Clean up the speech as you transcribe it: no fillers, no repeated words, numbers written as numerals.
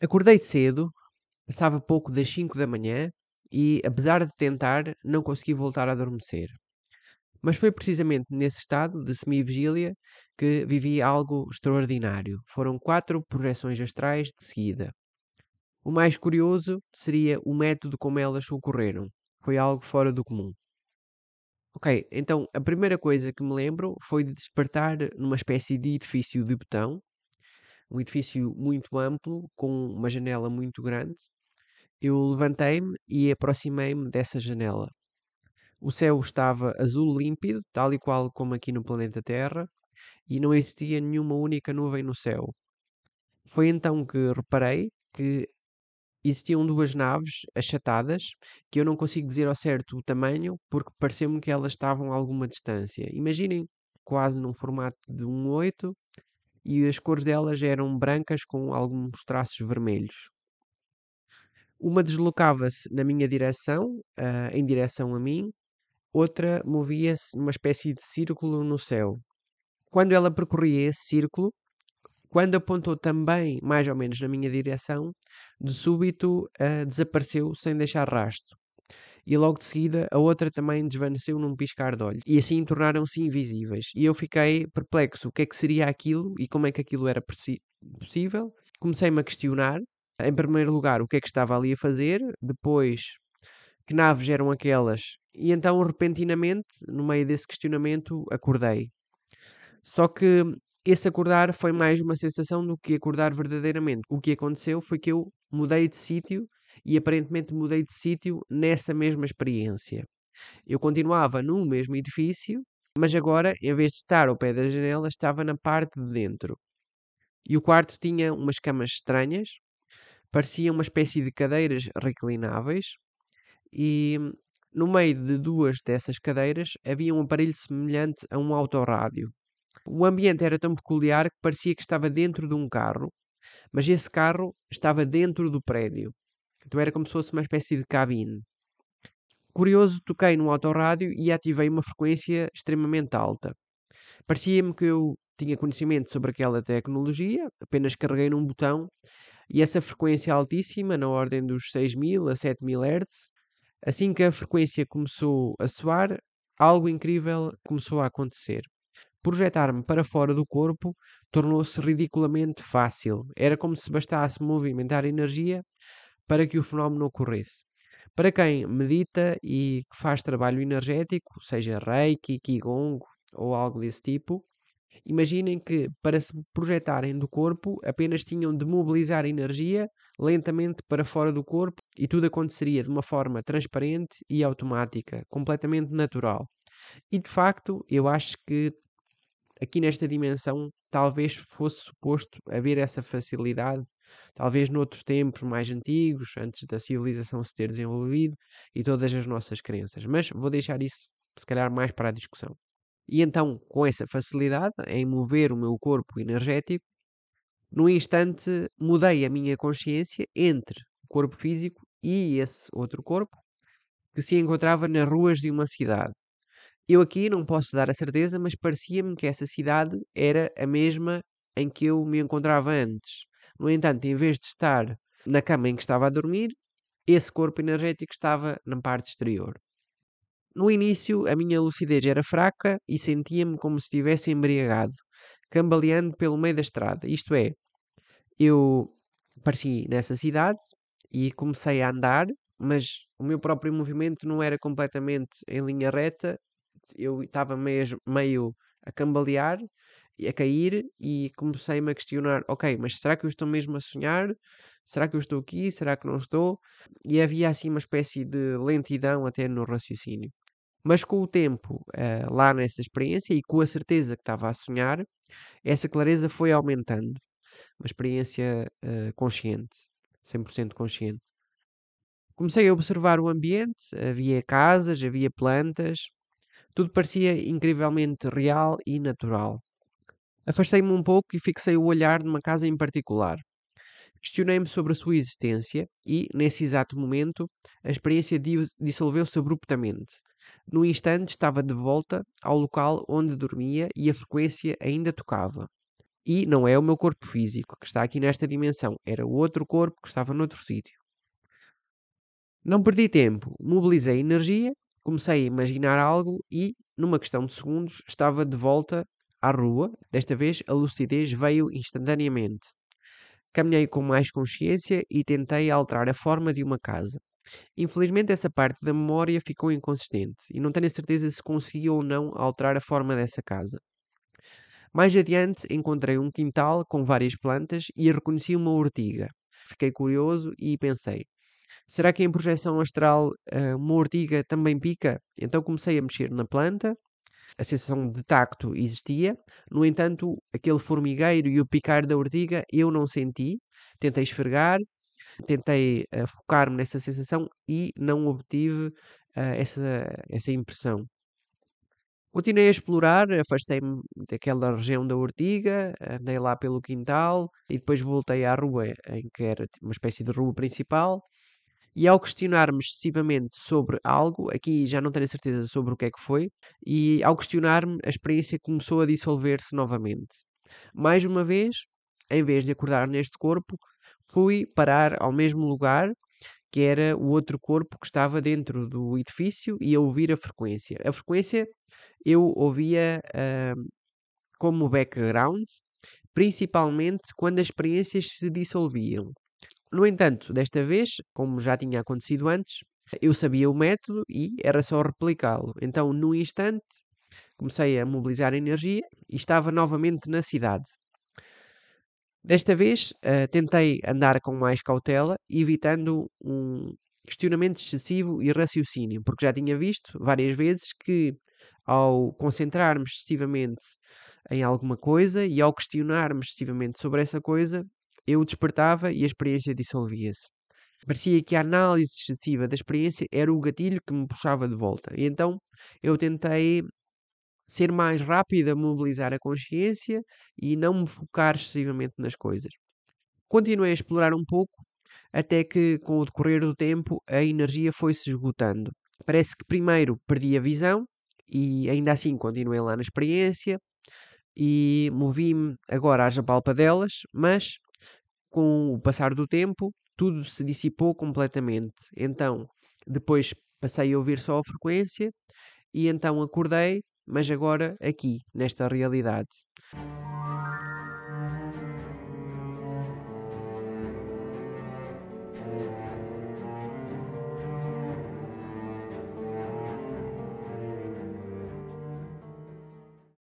Acordei cedo, passava pouco das 5 da manhã e, apesar de tentar, não consegui voltar a adormecer. Mas foi precisamente nesse estado de semivigília que vivi algo extraordinário. Foram 4 projeções astrais de seguida. O mais curioso seria o método como elas ocorreram. Foi algo fora do comum. Ok, então a primeira coisa que me lembro foi de despertar numa espécie de edifício de betão, um edifício muito amplo, com uma janela muito grande. Eu levantei-me e aproximei-me dessa janela. O céu estava azul límpido, tal e qual como aqui no planeta Terra, e não existia nenhuma única nuvem no céu. Foi então que reparei que existiam duas naves achatadas, que eu não consigo dizer ao certo o tamanho, porque pareceu-me que elas estavam a alguma distância. Imaginem quase num formato de um 8 e as cores delas eram brancas com alguns traços vermelhos. Uma deslocava-se na minha direção, em direção a mim, outra movia-se numa espécie de círculo no céu. Quando ela percorria esse círculo, quando apontou também mais ou menos na minha direção, de súbito desapareceu sem deixar rastro. E logo de seguida a outra também desvaneceu num piscar de olhos. E assim tornaram-se invisíveis. E eu fiquei perplexo. O que é que seria aquilo e como é que aquilo era possível? Comecei-me a questionar. Em primeiro lugar, o que é que estava ali a fazer? Depois, que naves eram aquelas? E então, repentinamente, no meio desse questionamento, acordei. Só que esse acordar foi mais uma sensação do que acordar verdadeiramente. O que aconteceu foi que eu mudei de sítio e aparentemente mudei de sítio nessa mesma experiência. Eu continuava no mesmo edifício, mas agora, em vez de estar ao pé da janela, estava na parte de dentro. E o quarto tinha umas camas estranhas, parecia uma espécie de cadeiras reclináveis, e no meio de duas dessas cadeiras havia um aparelho semelhante a um autorrádio. O ambiente era tão peculiar que parecia que estava dentro de um carro, mas esse carro estava dentro do prédio. Então era como se fosse uma espécie de cabine. Curioso, toquei no autorrádio e ativei uma frequência extremamente alta. Parecia-me que eu tinha conhecimento sobre aquela tecnologia, apenas carreguei num botão e essa frequência altíssima, na ordem dos 6.000 a 7.000 Hz, assim que a frequência começou a soar, algo incrível começou a acontecer. Projetar-me para fora do corpo tornou-se ridiculamente fácil. Era como se bastasse movimentar energia para que o fenómeno ocorresse. Para quem medita e que faz trabalho energético, seja Reiki, Qigong ou algo desse tipo, imaginem que para se projetarem do corpo apenas tinham de mobilizar energia lentamente para fora do corpo e tudo aconteceria de uma forma transparente e automática, completamente natural. E de facto, eu acho que aqui nesta dimensão talvez fosse suposto haver essa facilidade, talvez noutros tempos mais antigos, antes da civilização se ter desenvolvido e todas as nossas crenças. Mas vou deixar isso, se calhar, mais para a discussão. E então, com essa facilidade em mover o meu corpo energético, no instante mudei a minha consciência entre o corpo físico e esse outro corpo que se encontrava nas ruas de uma cidade. Eu aqui não posso dar a certeza, mas parecia-me que essa cidade era a mesma em que eu me encontrava antes. No entanto, em vez de estar na cama em que estava a dormir, esse corpo energético estava na parte exterior. No início, a minha lucidez era fraca e sentia-me como se estivesse embriagado, cambaleando pelo meio da estrada. Isto é, eu apareci nessa cidade e comecei a andar, mas o meu próprio movimento não era completamente em linha reta. Eu estava meio a cambalear e a cair e comecei-me a questionar: ok, mas será que eu estou mesmo a sonhar? Será que eu estou aqui? Será que não estou? E havia assim uma espécie de lentidão até no raciocínio. Mas com o tempo, lá nessa experiência e com a certeza que estava a sonhar, essa clareza foi aumentando. Uma experiência consciente, 100% consciente. Comecei a observar o ambiente, havia casas, havia plantas, tudo parecia incrivelmente real e natural. Afastei-me um pouco e fixei o olhar numa casa em particular. Questionei-me sobre a sua existência e, nesse exato momento, a experiência dissolveu-se abruptamente. No instante, estava de volta ao local onde dormia e a frequência ainda tocava. E não é o meu corpo físico que está aqui nesta dimensão, era o outro corpo que estava noutro sítio. Não perdi tempo, mobilizei energia, comecei a imaginar algo e, numa questão de segundos, estava de volta à rua. Desta vez a lucidez veio instantaneamente. Caminhei com mais consciência e tentei alterar a forma de uma casa. Infelizmente, essa parte da memória ficou inconsistente e não tenho a certeza se consegui ou não alterar a forma dessa casa. Mais adiante, encontrei um quintal com várias plantas e reconheci uma ortiga. Fiquei curioso e pensei: será que em projeção astral uma ortiga também pica? Então comecei a mexer na planta, a sensação de tacto existia, no entanto, aquele formigueiro e o picar da ortiga eu não senti. Tentei esfregar, tentei focar-me nessa sensação e não obtive essa impressão. Continuei a explorar, afastei-me daquela região da ortiga, andei lá pelo quintal e depois voltei à rua, em que era uma espécie de rua principal. E ao questionar-me excessivamente sobre algo, aqui já não tenho a certeza sobre o que é que foi, e ao questionar-me, a experiência começou a dissolver-se novamente. Mais uma vez, em vez de acordar neste corpo, fui parar ao mesmo lugar, que era o outro corpo que estava dentro do edifício e a ouvir a frequência. A frequência eu ouvia como background, principalmente quando as experiências se dissolviam. No entanto, desta vez, como já tinha acontecido antes, eu sabia o método e era só replicá-lo. Então, no instante, comecei a mobilizar energia e estava novamente na cidade. Desta vez, tentei andar com mais cautela, evitando um questionamento excessivo e raciocínio, porque já tinha visto várias vezes que, ao concentrar-me excessivamente em alguma coisa e ao questionar-me excessivamente sobre essa coisa, eu despertava e a experiência dissolvia-se. Parecia que a análise excessiva da experiência era o gatilho que me puxava de volta. E então eu tentei ser mais rápido a mobilizar a consciência e não me focar excessivamente nas coisas. Continuei a explorar um pouco até que, com o decorrer do tempo, a energia foi-se esgotando. Parece que primeiro perdi a visão e ainda assim continuei lá na experiência e movi-me agora às apalpadelas, mas com o passar do tempo, tudo se dissipou completamente. Então, depois passei a ouvir só a frequência e então acordei, mas agora aqui, nesta realidade.